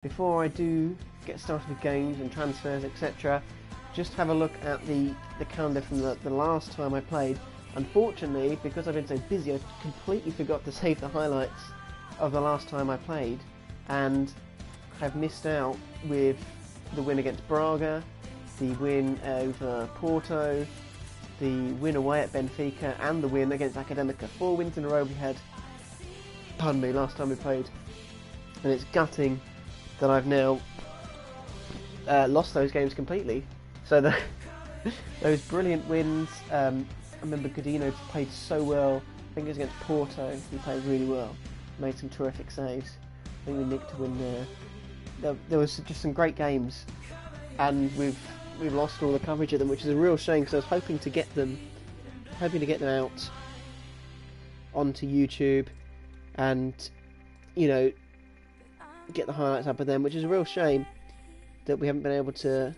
Before I do get started with games and transfers, etc., just have a look at the calendar from the last time I played. Unfortunately, because I've been so busy, I completely forgot to save the highlights of the last time I played, and have missed out with the win against Braga, the win over Porto, the win away at Benfica, and the win against Academica. 4 wins in a row we had, pardon me, last time we played, and it's gutting that I've now lost those games completely. So those brilliant wins, I remember Godinho played so well. I think it was against Porto, he played really well, made some terrific saves. I think we nicked a win there. There was just some great games, and we've lost all the coverage of them, which is a real shame, because I was hoping to get them out onto YouTube, and get the highlights up of them, which is a real shame that we haven't been able to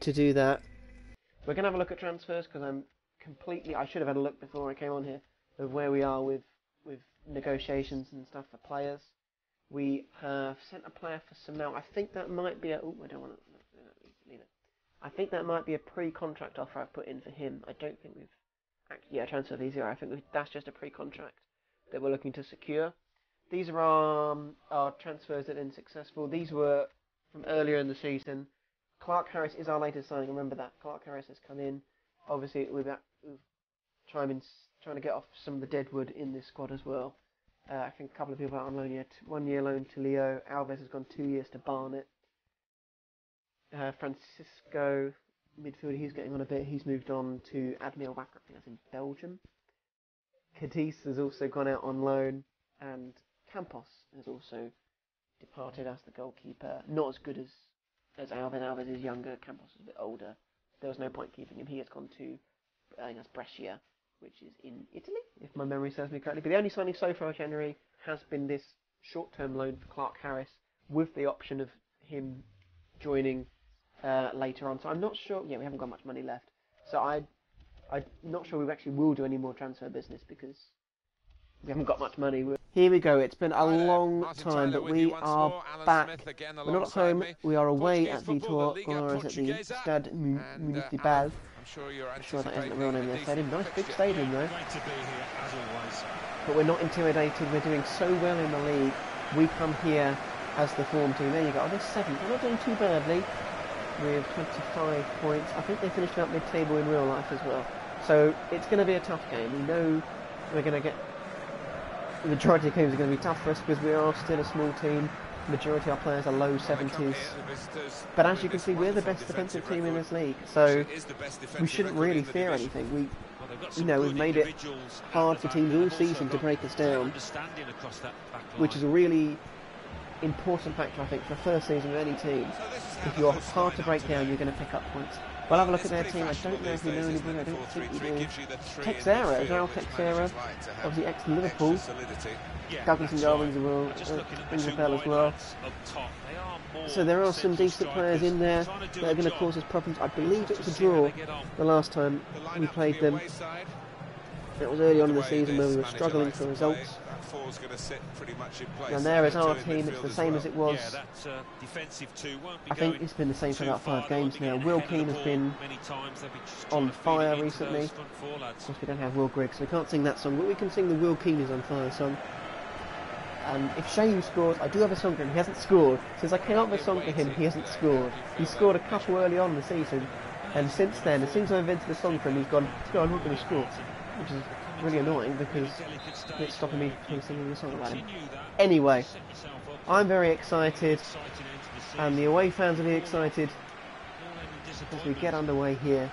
do that. We're going to have a look at transfers, because I should have had a look before I came on here of where we are with negotiations and stuff for players. We have sent a player for some now. I think that might be I don't want to leave it. I think that might be a pre-contract offer I've put in for him. I don't think we've transfer visa. I think that's just a pre-contract that we're looking to secure. These are our transfers that have been successful. These were from earlier in the season. Clark Harris is our latest signing. Remember that. Clark Harris has come in. Obviously, we've trying to get off some of the deadwood in this squad as well. I think a couple of people are on loan yet. 1 year loan to Leo. Alves has gone 2 years to Barnet. Francisco, midfielder, he's getting on a bit. He's moved on to Admiral Wacker, I think that's in Belgium. Cadiz has also gone out on loan. And Campos has also departed as the goalkeeper. Not as good as Alves. Alves is younger. Campos is a bit older. There was no point keeping him. He has gone to, I think that's Brescia, which is in Italy, if my memory serves me correctly. But the only signing so far in January has been this short-term loan for Clark Harris, with the option of him joining later on. So I'm not sure. Yeah, we haven't got much money left. So I'm not sure we actually will do any more transfer business, because we haven't got much money. Here we go. It's been a long time, but we are back. We're not at home. We are away at Vitoria Guimaraes at the Stade Municipal. I'm sure that isn't a real name of their stadium. Nice big stadium though. But we're not intimidated. We're doing so well in the league. We come here as the form team. There you go. Oh, they're 7th. We're not doing too badly with 25 points. I think they finished up mid-table in real life as well. So it's going to be a tough game. We know we're going to get... The majority of games are going to be tough for us, because we are still a small team. The majority of our players are low 70s. But as you can see, we're the best defensive team in this league, so we shouldn't really fear anything. We've made it hard for teams all season to break us down, which is a really important factor, I think, for a first season of any team. If you're hard to break down, you're going to pick up points. We'll have a look at their team. I don't know if we know anybody. I don't think we do. Texera, João Texera, obviously ex-Liverpool. Douglas and Darwin's rings a bell as well. So there are some decent players in there that are going to cause us problems. I believe it was a draw the last time we played them. That was early on in the season where we were struggling for results. And there is our team. It's the same as it was. I think it's been the same for about 5 games now. Will Keane has been on fire recently. Of course, we don't have Will Griggs, so we can't sing that song, but we can sing the Will Keane is on fire song. And if Shayu scores, I do have a song for him. He hasn't scored. Since I came up with a song for him, he hasn't scored. He scored a couple early on in the season, and since then, as soon as I invented a song for him, he's gone, I'm not going to score. Which is really annoying, because it's stopping me from singing a song about him. Anyway, I'm very excited, and the away fans will be excited as we get underway here.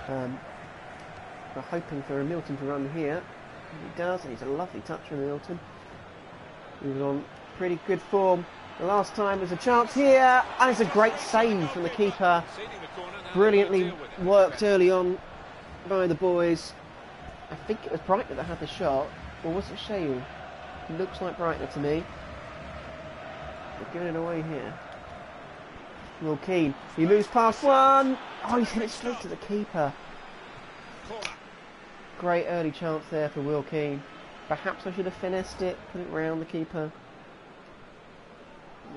We're hoping for Milton to run here. He does, and he's a lovely touch from Milton. He was on pretty good form the last time. There's a chance here, and it's a great save from the keeper. Brilliantly worked early on by the boys. I think it was Breitner that had the shot, or was it Shayu? Looks like Breitner to me. They're giving it away here. Will Keane, he moves past one. Oh, he's hit it straight to the keeper. Great early chance there for Will Keane. Perhaps I should have finessed it, put it round the keeper.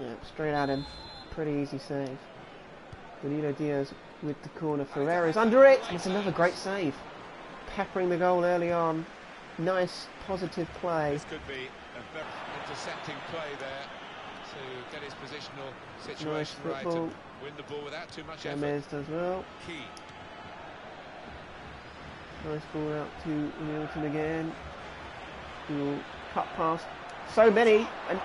Yeah, straight at him. Pretty easy save. Danilo Diaz with the corner. Ferreira's under it. And it's another great save. Peppering the goal early on. Nice, positive play. This could be a very intercepting play there to get his positional situation right and win the ball without too much effort. Gomez does well. Key. Nice ball out to Milton again. He will cut past so many. And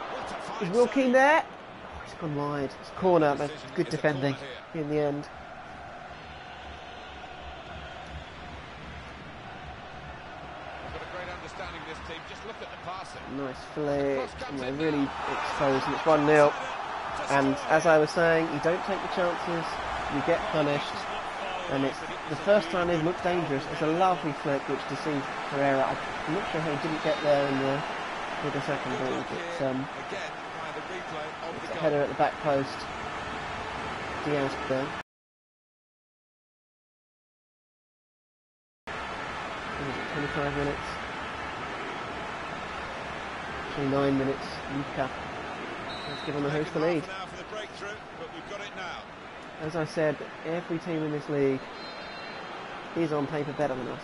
is Will Keane there? Oh, he's gone wide. It's a corner, but good defending in the end. Nice flick, and they're really exposed, and it's 1-0. And as I was saying, you don't take the chances, you get punished. And it's the first time they've looked dangerous. It's a lovely flick which deceived Ferreira. I'm not sure how he didn't get there in with the second ball, but it's a header at the back post. Diaz there. 25 minutes. 9 minutes. Luka has given the host the lead. As I said, every team in this league is on paper better than us.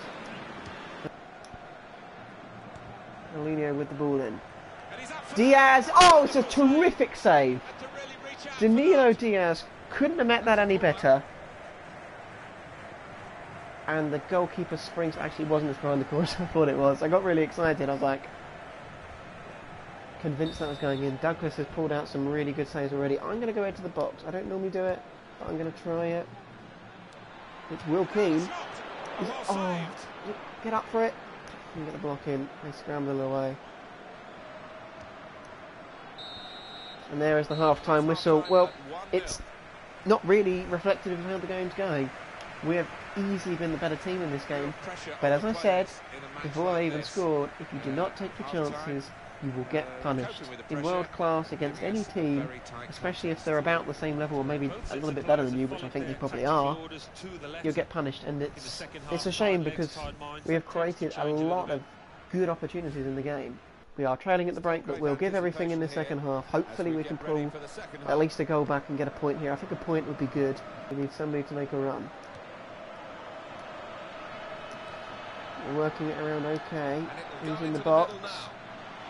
Paulinho with the ball in. Diaz! Oh, it's a terrific save! Danilo Diaz couldn't have met that any better. And the goalkeeper springs. Actually, wasn't as far in the course as I thought it was. I got really excited. I was like, convinced that was going in. Douglas has pulled out some really good saves already. I'm going to go into the box. I don't normally do it, but I'm going to try it. It's Will Keane. Oh, get up for it. Can get the block in. They scramble away. And there is the half-time whistle. Well, it's not really reflective of how the game's going. We have easily been the better team in this game. But as I said, before I even scored, if you do not take the chances, you will get punished. In world class against any team, especially if they're about the same level or maybe a little bit better than you, which I think they probably are, you'll get punished. And it's a shame because we have created a lot of good opportunities in the game. We are trailing at the break, but we'll give everything in the second half. Hopefully we can pull at least a goal back and get a point here. I think a point would be good. We need somebody to make a run. We're working it around okay. Who's in the box?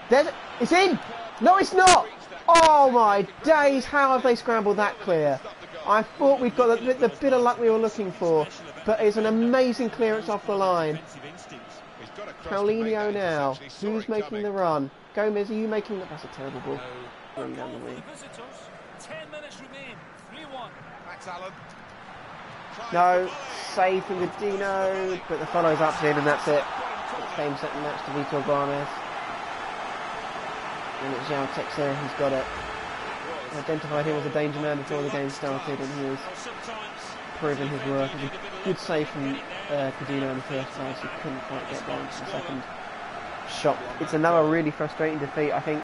There's it! It's in! No, it's not! Oh my days, how have they scrambled that clear? I thought we'd got the bit of luck we were looking for, but it's an amazing clearance off the line. Paulinho now. Who's making the run? Gomez, are you making the... That's a terrible ball. Run down the wing. No, save from Godinho, but the follow's up in and that's it. Same second match to Vitoria Guimaraes. And it's João Texer who's got it. Identified him as a danger man before the game started, and he was proving his worth. It was a good save from Godinho in the first half. He couldn't quite get down to the second shot. It's another really frustrating defeat, I think.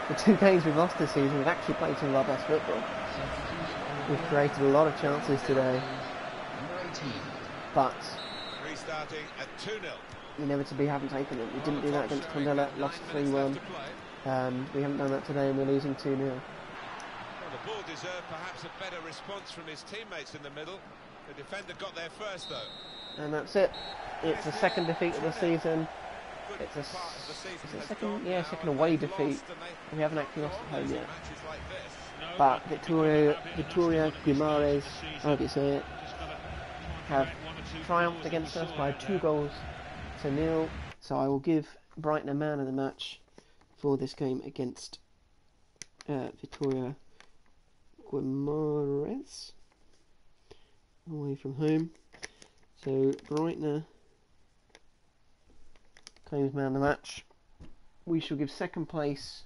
The two games we've lost this season, we've actually played some of our best football. We've created a lot of chances today, but inevitably haven't taken them. We didn't do that against Condella, lost 3-1. We haven't done that today and we're losing 2-0. Well, the ball deserved perhaps a better response from his teammates in the middle. The defender got there first though. And that's it. It's the second defeat of the season. It's a second away defeat. We haven't actually lost at home yet. But Vitoria Guimaraes, however you say it, have triumphed against us by 2-0. So I will give Brighton a man of the match for this game against Vitoria Guimaraes away from home. So Brighton claims man of the match. We shall give second place.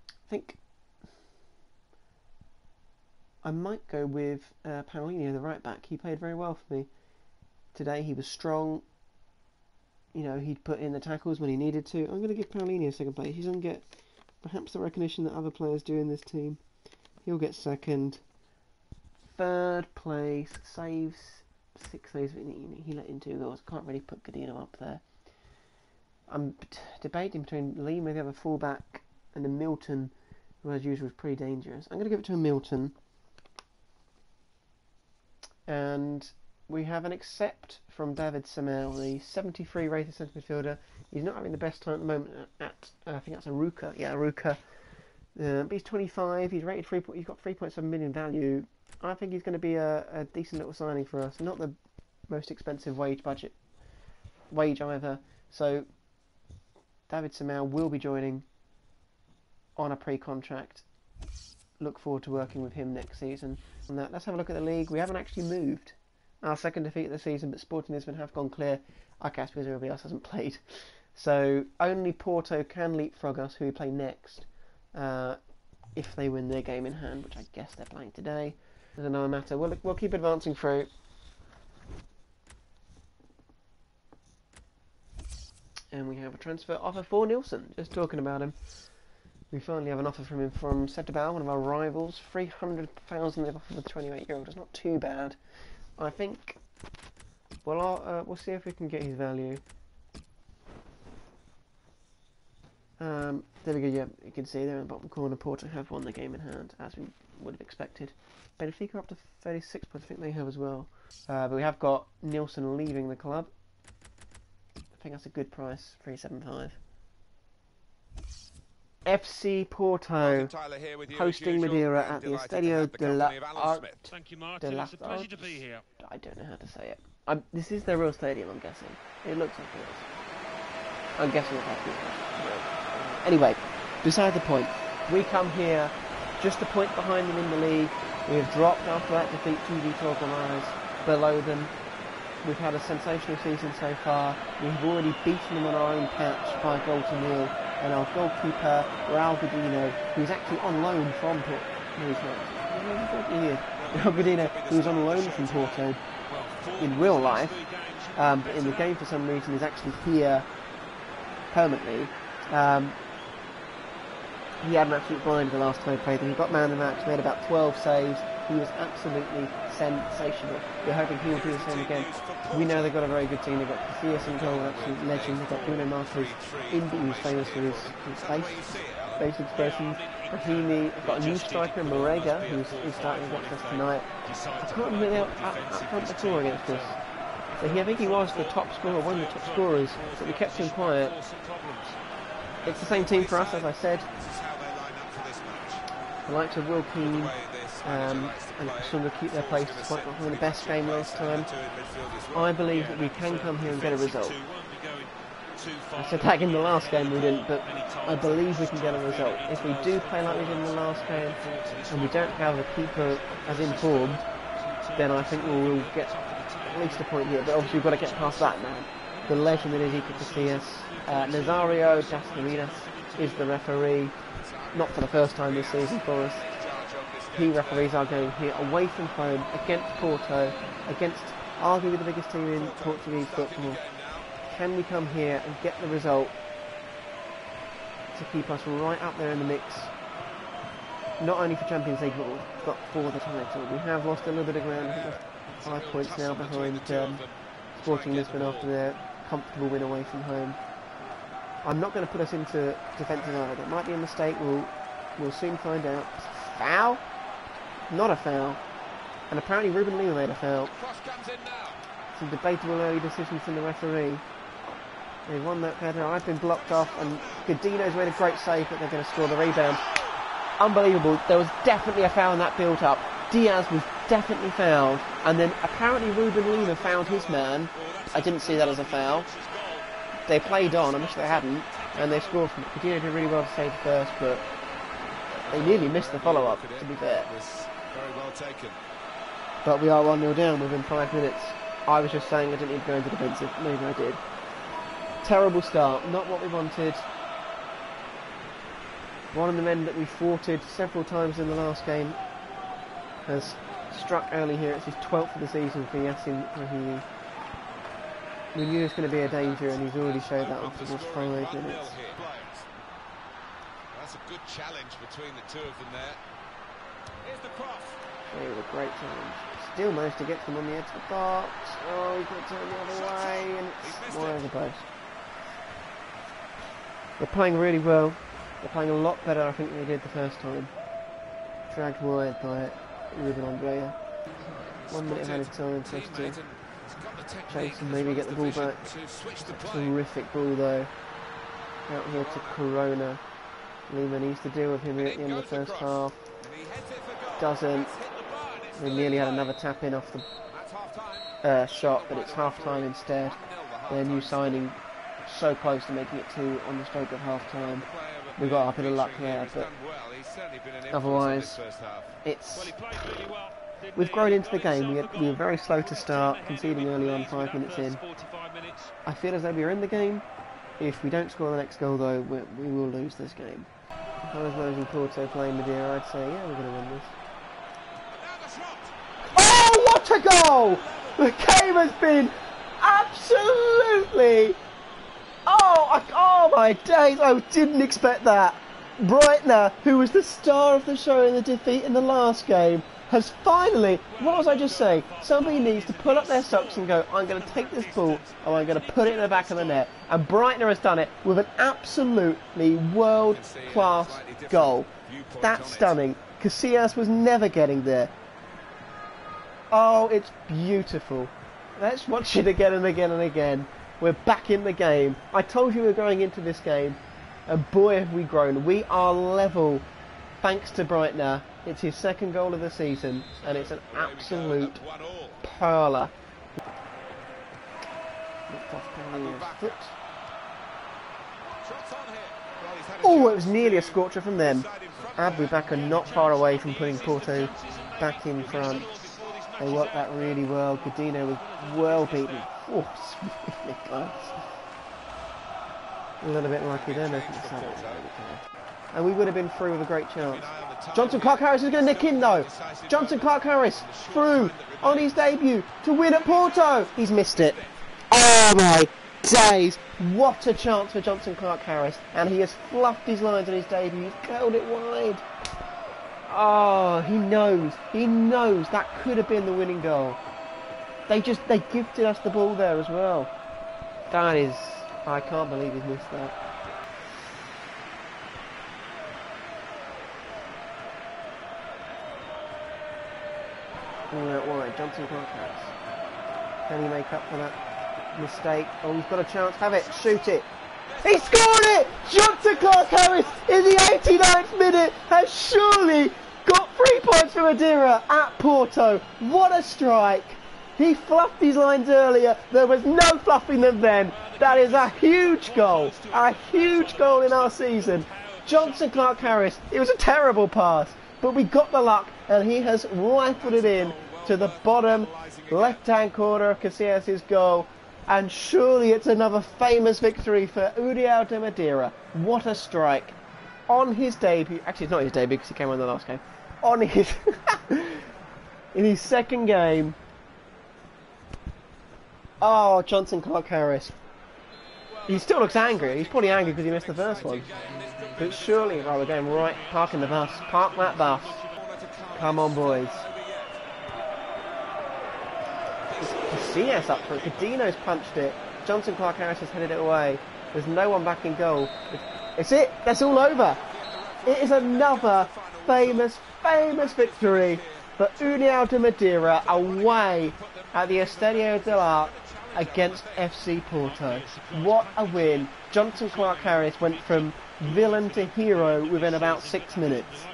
I think I might go with Paulinho, the right back. He played very well for me today. He was strong. You know, he'd put in the tackles when he needed to. I'm going to give Paulinho second place. He doesn't get perhaps the recognition that other players do in this team. He'll get second. Third place, saves, 6 saves. He let in 2 goals. Can't really put Godinho up there. I'm debating between Lima, the other fullback, and then Milton, who as usual is pretty dangerous. I'm going to give it to a Milton. And we have an accept from David Samel, the 73 rated centre midfielder. He's not having the best time at the moment at I think that's Aruca. Yeah, Aruca. But he's 25. He's rated 3. He's got 3.7 million value. I think he's going to be a decent little signing for us. Not the most expensive wage either. So David Samel will be joining on a pre-contract. Look forward to working with him next season. On that, let's have a look at the league. We haven't actually moved. Our second defeat of the season, but Sporting Lisbon have gone clear. I guess because everybody else hasn't played. So only Porto can leapfrog us, who we play next, if they win their game in hand, which I guess they're playing today. There's another matter. We'll keep advancing through. And we have a transfer offer for Nielsen. Just talking about him. We finally have an offer from him from Setúbal, one of our rivals. 300,000 they've offered for the 28-year-old. It's not too bad. I think. Well, we'll see if we can get his value. There we go. Yeah, you can see there in the bottom corner, Porto have won the game in hand, as we would have expected. Benfica up to 36 points. I think they have as well. But we have got Nielsen leaving the club. I think that's a good price. 375. FC Porto hosting Madeira at the Estadio de la Art. Thank you, Martin. It's a pleasure to be here. I don't know how to say it. This is their real stadium, I'm guessing. It looks like it is. I'm guessing it has to be. Anyway, beside the point. We come here just a point behind them in the league. We have dropped after that defeat to Vitoria Guimaraes, below them. We've had a sensational season so far. We've already beaten them on our own patch by a goal to nil. And our goalkeeper, Raul Godinho, who's actually on loan from Porto. No, he's not. Raul Godinho, who's on loan from Porto in real life, but in the game for some reason is actually here permanently. He had an absolute blind the last time he played them. He got man of the match, made about 12 saves. He was absolutely sensational. We're hoping he'll do the same again. We know they've got a very good team. They've got Casillas in goal, an absolute legend. They've got Bruno Marques, who's famous for his face expressions. Rahimi, they've got a new striker, Marega, who's starting against us tonight. I can't remember they were up front before against us. So I think he was the top scorer, one of the top scorers, but we kept him quiet. It's the same team for us, as I said. The likes of Will Keane and Kasunda keep their place despite not having the best game last time. I believe that we can come here and get a result. I said that in the last game we didn't, but I believe we can get a result. If we do play like we did in the last game and we don't have a keeper as informed, then I think we'll get at least a point here. But obviously we've got to get past that man. The legend that is Iker Casillas. Nazario Dasmarinas is the referee. Not for the first time this season for us. He referees our game here away from home against Porto, against arguably the biggest team in Portuguese football. Can we come here and get the result to keep us right up there in the mix? Not only for Champions League, but for the title. We have lost a little bit of ground. I think we're 5 points now behind Sporting Lisbon after their comfortable win away from home. I'm not going to put us into defensive either. It might be a mistake. We'll soon find out. Foul? Not a foul. And apparently Ruben Lima made a foul. Some debatable early decisions from the referee. They won that header. I've been blocked off, and Godinho's made a great save, but they're going to score the rebound. Unbelievable. There was definitely a foul in that build-up. Diaz was definitely fouled, and then apparently Ruben Lima fouled his man. I didn't see that as a foul. They played on, I wish they hadn't, and they scored from it. Godinho did really well to save first, but they nearly missed the follow-up, to be fair. Very well taken. But we are 1-0 down within 5 minutes. I was just saying I didn't need to go into defensive. Maybe I did. Terrible start, not what we wanted. One of the men that we thwarted several times in the last game has struck early here. It's his 12th of the season for Yassin Rahimi. We knew it was going to be a danger, and he's already showed that after just 5 minutes. That's a good challenge between the two of them there. Here's the cross. It was a great challenge. Still managed to get them on the edge of the box. Oh, he's got to turn the other way, and it's wide of the post. They're playing really well. They're playing a lot better, I think, than they did the first time. Dragged wide by Ruben Andrea. 1 minute of added time for us to chase and maybe get the ball back. Terrific ball though. Out here to Corona. Lima needs to deal with him here at the end of the first half. Doesn't. We nearly had another tap in off the shot, but it's half time instead. Their new signing so close to making it 2 on the stroke of half time. We got up in a luck there, but otherwise it's... We've grown into the game. We were very slow to start, conceding early on, 5 minutes in. I feel as though we're in the game. If we don't score the next goal though, we will lose this game. If I was managing Porto playing Madeira, I'd say, yeah, we're going to win this. Oh, what a goal! The game has been absolutely... Oh my days, I didn't expect that. Breitner, who was the star of the show in the defeat in the last game, has finally, what was I just saying? Somebody needs to pull up their socks and go, I'm going to take this ball and I'm going to put it in the back of the net. And Breitner has done it with an absolutely world-class goal. That's stunning. Casillas was never getting there. Oh, it's beautiful. Let's watch it again and again and again. We're back in the game. I told you we were going into this game, and boy have we grown. We are level thanks to Breitner. It's his second goal of the season, and it's an absolute perler. Oh, it was nearly a scorcher from them. Abu Bakr not far away from putting Porto back in front. They worked that really well. Godinho was well beaten. Oh, really close. A little bit lucky there, making the side. And we would have been through with a great chance. Johnson Clark-Harris is going to nick in though. Johnson Clark-Harris through on his debut to win at Porto. He's missed it. Oh my days. What a chance for Johnson Clark-Harris. And he has fluffed his lines on his debut. He's curled it wide. Oh, he knows. He knows that could have been the winning goal. They gifted us the ball there as well. That is... I can't believe he's missed that. All out wide, Johnson Clark-Harris. Can he make up for that mistake? Oh, he's got a chance. Have it. Shoot it. He scored it! Johnson Clark-Harris in the 89th minute has surely got 3 points for Madeira at Porto. What a strike! He fluffed his lines earlier. There was no fluffing them then. That is a huge goal. A huge goal in our season. Johnson Clark-Harris. It was a terrible pass, but we got the luck, and he has rifled it in to the bottom left-hand corner of Casillas' goal. And surely it's another famous victory for União de Madeira. What a strike. On his debut, actually it's not his debut because he came on the last game. On his, in his second game. Oh, Johnson Clark-Harris. He still looks angry. He's probably angry because he missed the first one. But surely, right, we're going right, parking the bus. Park that bus. Come on, boys. Casillas up front. Godinho's punched it. Johnson Clark-Harris has headed it away. There's no one back in goal. It's it. That's all over. It is another famous victory for União de Madeira away at the Estadio del Arc against FC Porto. What a win. Johnson Clark-Harris went from villain to hero within about 6 minutes.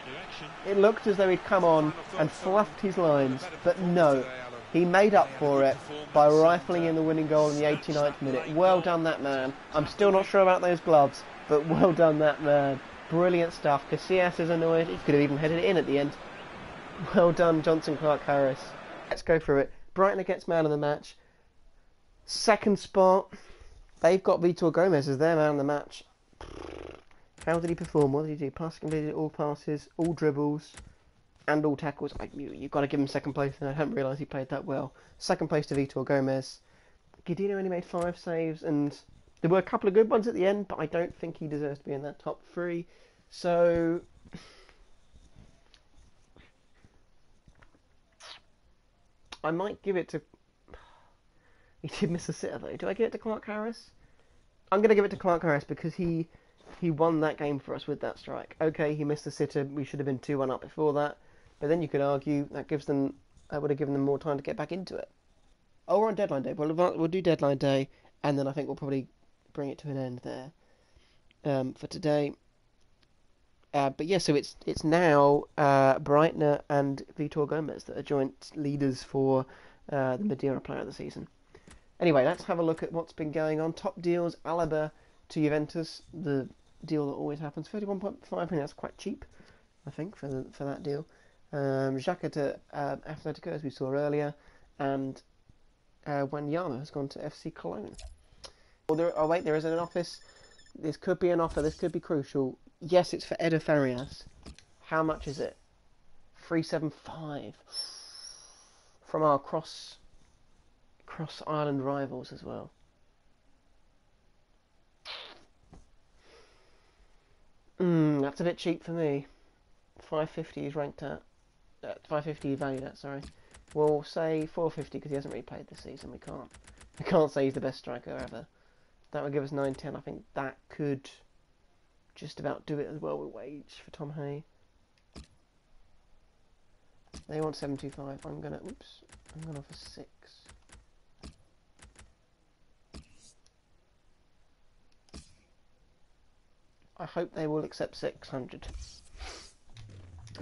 It looked as though he'd come on and fluffed his lines, but no. He made up for it by rifling in the winning goal in the 89th minute. Well done, that man. I'm still not sure about those gloves, but well done, that man. Brilliant stuff. Casillas is annoyed. He could have even headed it in at the end. Well done, Johnson Clark-Harris. Let's go through it. Breitner gets man of the match. Second spot. They've got Vitoria Guimaraes as their man of the match. How did he perform? What did he do? Passing completed, all passes, all dribbles, and all tackles. You've got to give him second place, and I hadn't realised he played that well. Second place to Vitoria Guimaraes. Godinho only made 5 saves, and there were a couple of good ones at the end, but I don't think he deserves to be in that top 3. So I might give it to... He did miss a sitter though. Do I give it to Clark-Harris? I'm going to give it to Clark-Harris because he He won that game for us with that strike. Okay, he missed the sitter. We should have been 2-1 up before that. But then you could argue that would have given them more time to get back into it. Oh, we're on deadline day. We'll do deadline day, and then I think we'll probably bring it to an end there for today. But yeah, so it's now Breitner and Vitoria Guimaraes that are joint leaders for the Madeira Player of the Season. Anyway, let's have a look at what's been going on. Top deals: Alaba to Juventus, the deal that always happens. 31.5. I think that's quite cheap. I think for that deal. Xhaka to Atletico, as we saw earlier, and Wanyama has gone to FC Cologne. Oh wait, there is an office. This could be an offer. This could be crucial. Yes, it's for Eder Farias. How much is it? 375 from our cross island rivals as well. That's a bit cheap for me. 550 is ranked at 550 valued at. Sorry, we'll say 450 because he hasn't really played this season. We can't say he's the best striker ever. That would give us 910. I think that could just about do it as well with wage for Tom Hay. They want 725. I'm gonna offer 6. I hope they will accept 600.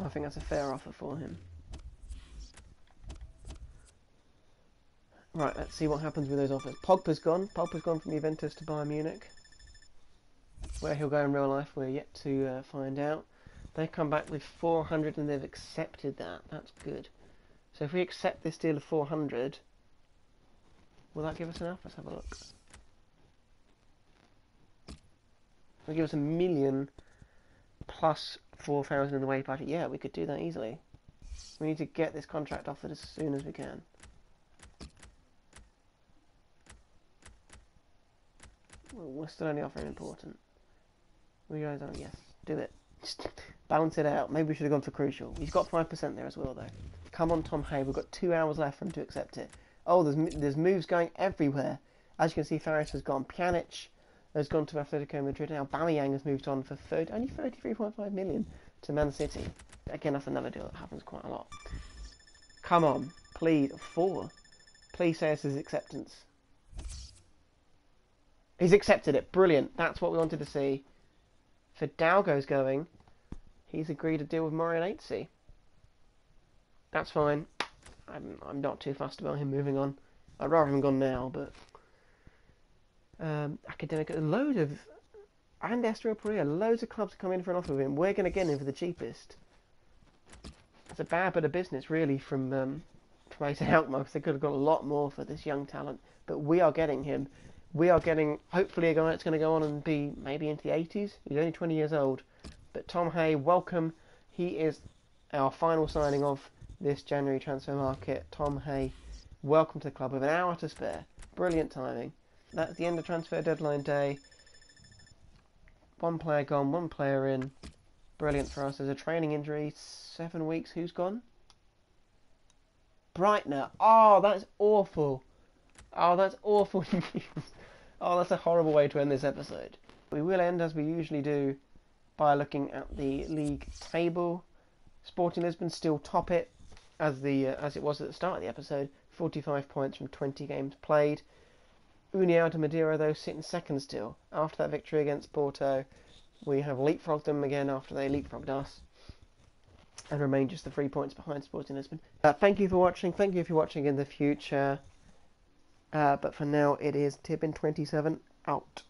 I think that's a fair offer for him. Right, let's see what happens with those offers. Pogba's gone. Pogba's gone from Juventus to Bayern Munich. Where he'll go in real life, we're yet to find out. They come back with 400 and they've accepted that. That's good. So if we accept this deal of 400, will that give us enough? Let's have a look. Will give us $1 million plus 4,000 in the wage budget. Yeah, we could do that easily. We need to get this contract offered as soon as we can. Well, we're still only offering important. We guys are, yes, do it. Just balance it out. Maybe we should have gone for crucial. He's got 5% there as well, though. Come on, Tom Hay. We've got 2 hours left for him to accept it. Oh, there's moves going everywhere. As you can see, Farias has gone. Pjanic has gone to Atletico Madrid. Now Aubameyang has moved on for only 33.5 million to Man City. Again, that's another deal that happens quite a lot. Come on, please, 4. Please say this is acceptance. He's accepted it. Brilliant. That's what we wanted to see. Fidalgo's going. He's agreed to deal with Morinazzi. That's fine. I'm not too fussed about him moving on. I'd rather him gone now, but Academic, loads of, and Estoril, loads of clubs come in for an offer of him. We're going to get him for the cheapest. It's a bad bit of business, really, from AC Alkmaar, because they could have got a lot more for this young talent. But we are getting him. We are getting, hopefully, a guy that's going to go on and be maybe into the 80s. He's only 20 years old. But Tom Hay, welcome. He is our final signing of this January transfer market. Tom Hay, welcome to the club with an hour to spare. Brilliant timing. That's the end of transfer deadline day. 1 player gone, 1 player in. Brilliant for us. There's a training injury. 7 weeks. Who's gone? Breitner. Oh, that's awful. Oh, that's awful news. Oh, that's a horrible way to end this episode. We will end, as we usually do, by looking at the league table. Sporting Lisbon still top it, as it was at the start of the episode. 45 points from 20 games played. União de Madeira, though, sitting second still. After that victory against Porto, we have leapfrogged them again after they leapfrogged us, and remain just the 3 points behind Sporting Lisbon. Thank you for watching. Thank you for watching in the future. But for now, it is Tibbin27 out.